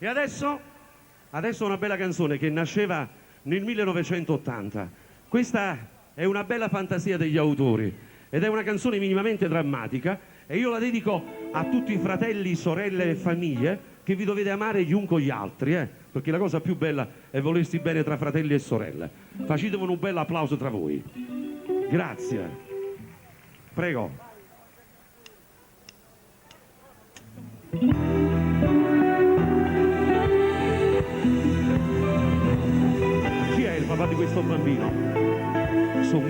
E adesso una bella canzone che nasceva nel 1980. Questa è una bella fantasia degli autori ed è una canzone minimamente drammatica e io la dedico a tutti i fratelli, sorelle e famiglie che vi dovete amare gli uni con gli altri, perché la cosa più bella è volersi bene tra fratelli e sorelle. Facetevi un bel applauso tra voi. Grazie. Prego. Chi è il papà di questo bambino? Sono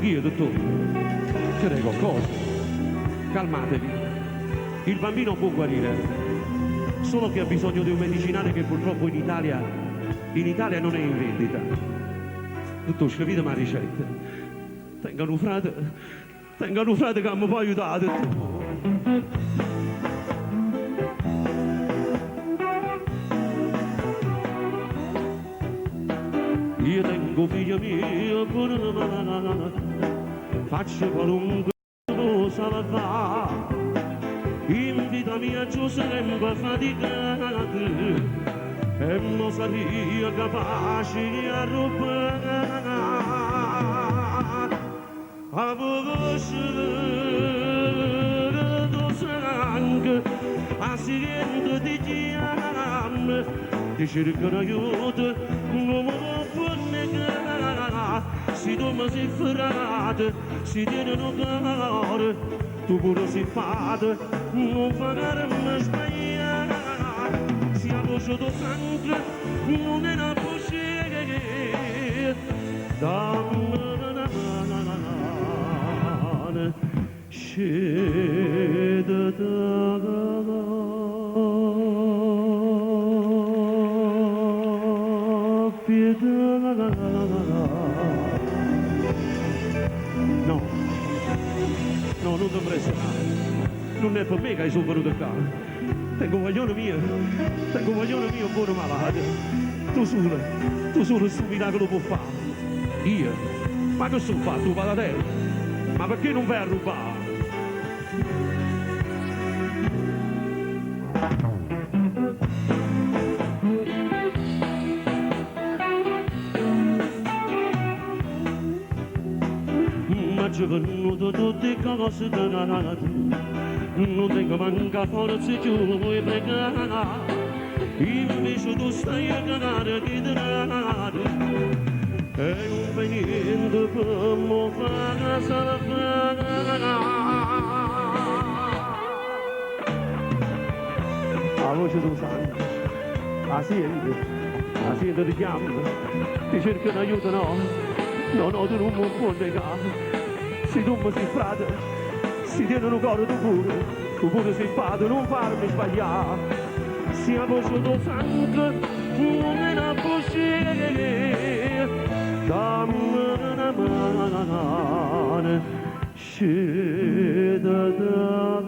io, dottore. Prego, cosa? Calmatevi. Il bambino può guarire, solo che ha bisogno di un medicinale che purtroppo in Italia non è in vendita. Dottore, capite la ricetta? Tenga un frate che mi può aiutare. Io tengo figlia mia, faccio qualunque cosa la fa. In vita mia giù sempre faticato e non sarei capace a rubare a voce del sangue a silenzio di chiame ti cercano aiuto non mi può negare si tu si frate si tenono caro tu pure si fate, non farmi sbagliare, si ha voce do sangue, non è una voce, dammi scende No, non dovrei suonare. Non è per me che sono venuto qua. Tengo un guaglione mio buono malato. Tu solo questo miracolo può fare. Io? Ma che sono fatto? Tu vado a te? Ma perché non vai a rubare? Ci venuto tutte cose danate, non tengo manca forza più vuoi pregare, invece tu stai a cagare che denaro, e non fai niente per mo fare salvare. La voce del sangue, la sente ti chiamano, ti cercano aiuto, no, tu non mi puoi negare. Se tu mi sei frate, si tiene un coro tu pure sei fatto, non farmi sbagliare. Se la voce del sangue, non è una voce, dammi una mano, scende da